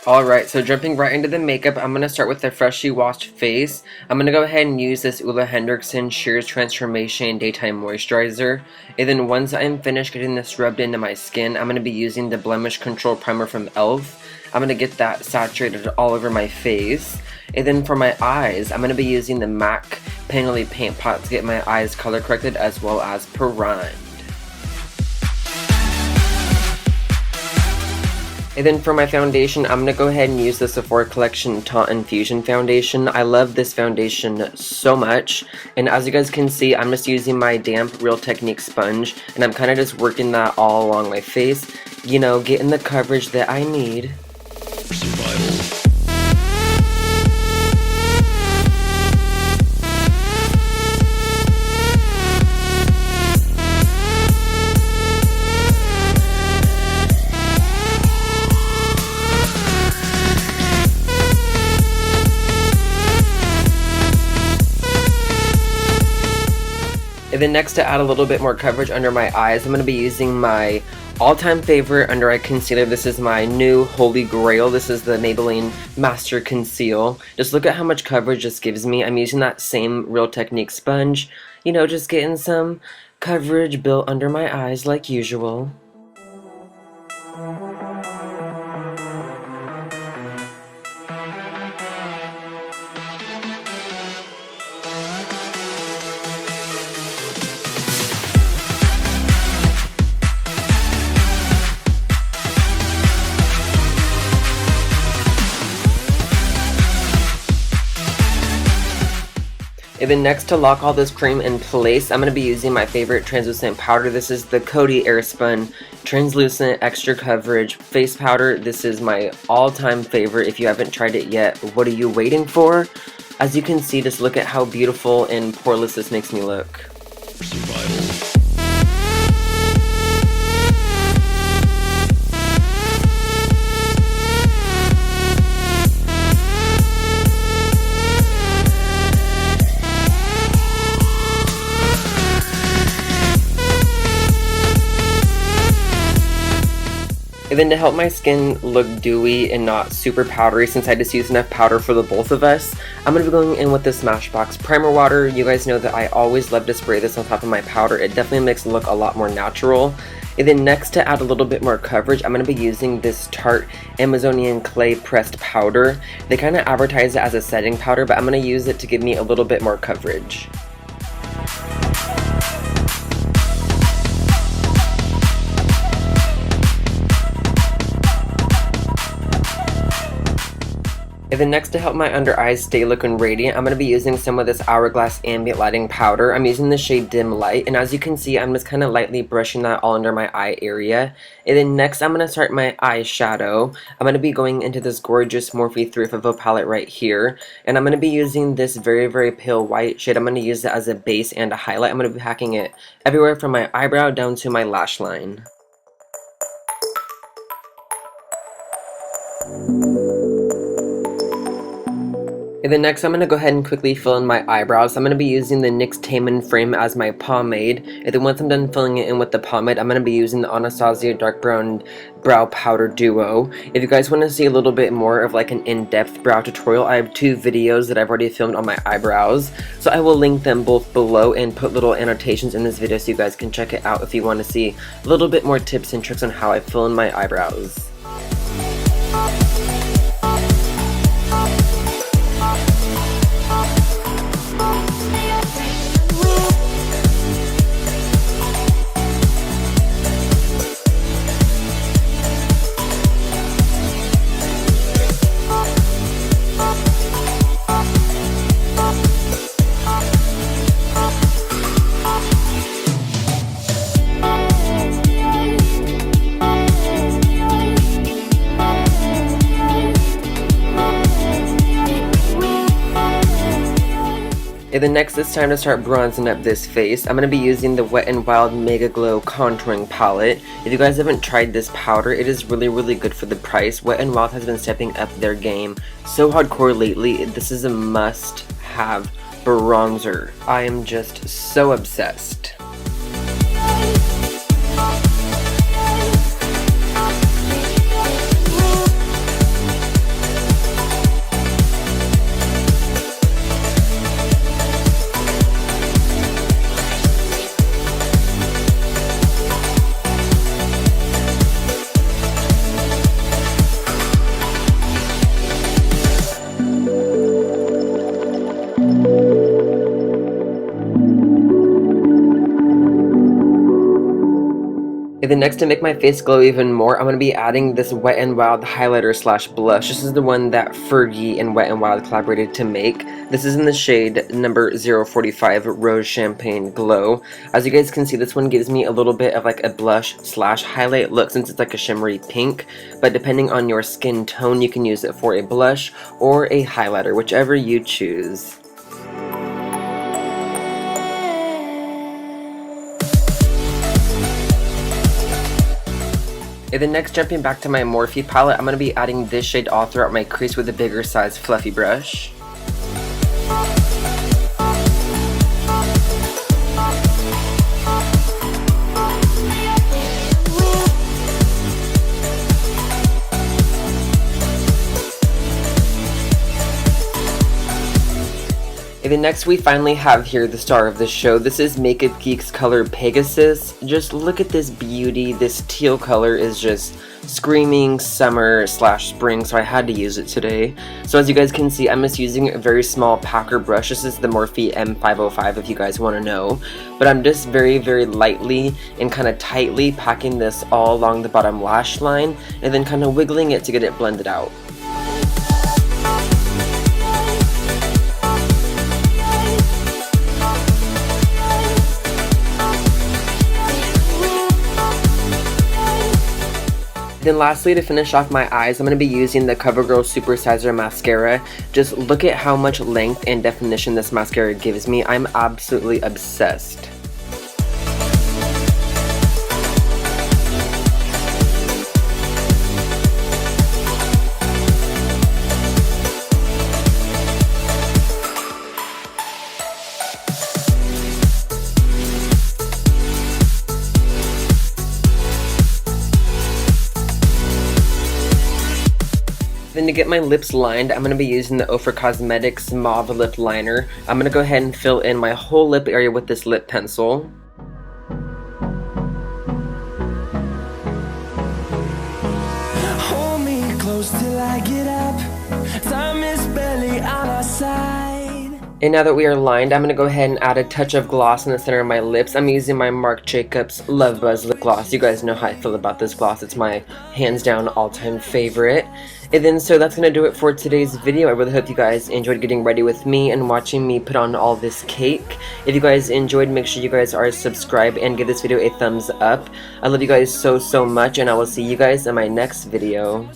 Alright, so jumping right into the makeup, I'm going to start with the freshly washed face. I'm going to go ahead and use this Ulla Hendrickson Shears Transformation Daytime Moisturizer. And then once I'm finished getting this rubbed into my skin, I'm going to be using the Blemish Control Primer from e.l.f. I'm going to get that saturated all over my face. And then for my eyes, I'm going to be using the MAC Painterly Paint Pot to get my eyes color corrected as well as primed. And then for my foundation, I'm going to go ahead and use the Sephora Collection Taunt Infusion Foundation. I love this foundation so much. And as you guys can see, I'm just using my damp Real Technique sponge. And I'm kind of just working that all along my face. You know, getting the coverage that I need. Survival. And then next, to add a little bit more coverage under my eyes, I'm going to be using my all-time favorite under eye concealer. This is my new holy grail. This is the Maybelline Master Conceal. Just look at how much coverage this gives me. I'm using that same Real Technique sponge. You know, just getting some coverage built under my eyes like usual. And then next, to lock all this cream in place, I'm going to be using my favorite translucent powder. This is the Coty Airspun Translucent Extra Coverage Face Powder. This is my all-time favorite. If you haven't tried it yet, what are you waiting for? As you can see, just look at how beautiful and poreless this makes me look. Survival. And then to help my skin look dewy and not super powdery, since I just used enough powder for the both of us, I'm going to be going in with the Smashbox Primer Water. You guys know that I always love to spray this on top of my powder. It definitely makes it look a lot more natural. And then next, to add a little bit more coverage, I'm going to be using this Tarte Amazonian Clay Pressed Powder. They kind of advertise it as a setting powder, but I'm going to use it to give me a little bit more coverage. And then next, to help my under eyes stay looking radiant, I'm going to be using some of this Hourglass Ambient Lighting Powder. I'm using the shade Dim Light, and as you can see, I'm just kind of lightly brushing that all under my eye area. And then next, I'm going to start my eyeshadow. I'm going to be going into this gorgeous Morphe 350 palette right here, and I'm going to be using this very, very pale white shade. I'm going to use it as a base and a highlight. I'm going to be packing it everywhere from my eyebrow down to my lash line. And then next, I'm going to go ahead and quickly fill in my eyebrows. I'm going to be using the NYX Taman Frame as my pomade. And then once I'm done filling it in with the pomade, I'm going to be using the Anastasia Dark Brown Brow Powder Duo. If you guys want to see a little bit more of like an in-depth brow tutorial, I have 2 videos that I've already filmed on my eyebrows. So I will link them both below and put little annotations in this video so you guys can check it out if you want to see a little bit more tips and tricks on how I fill in my eyebrows. And then next, it's time to start bronzing up this face. I'm going to be using the Wet n Wild Mega Glow Contouring Palette. If you guys haven't tried this powder, it is really, really good for the price. Wet n Wild has been stepping up their game so hardcore lately. This is a must-have bronzer. I am just so obsessed. And then next, to make my face glow even more, I'm going to be adding this Wet n Wild highlighter slash blush. This is the one that Fergie and Wet n Wild collaborated to make. This is in the shade number 045 Rose Champagne Glow. As you guys can see, this one gives me a little bit of like a blush slash highlight look since it's like a shimmery pink. But depending on your skin tone, you can use it for a blush or a highlighter, whichever you choose. And then next, jumping back to my Morphe palette, I'm going to be adding this shade all throughout my crease with a bigger size fluffy brush. And then next we finally have here the star of the show. This is Makeup Geek's color Pegasus. Just look at this beauty. This teal color is just screaming summer slash spring, so I had to use it today. So as you guys can see, I'm just using a very small packer brush. This is the Morphe M505 if you guys want to know. But I'm just very lightly and kind of tightly packing this all along the bottom lash line and then kind of wiggling it to get it blended out. Then lastly, to finish off my eyes, I'm going to be using the CoverGirl Supersizer Mascara. Just look at how much length and definition this mascara gives me. I'm absolutely obsessed. Then to get my lips lined, I'm going to be using the Ofra Cosmetics Mauve Lip Liner. I'm going to go ahead and fill in my whole lip area with this lip pencil. Hold me close till I get up. Time is barely on our side. And now that we are lined, I'm going to go ahead and add a touch of gloss in the center of my lips. I'm using my Marc Jacobs Love Buzz lip gloss. You guys know how I feel about this gloss. It's my hands down all-time favorite. And then so that's going to do it for today's video. I really hope you guys enjoyed getting ready with me and watching me put on all this cake. If you guys enjoyed, make sure you guys are subscribed and give this video a thumbs up. I love you guys so much, and I will see you guys in my next video.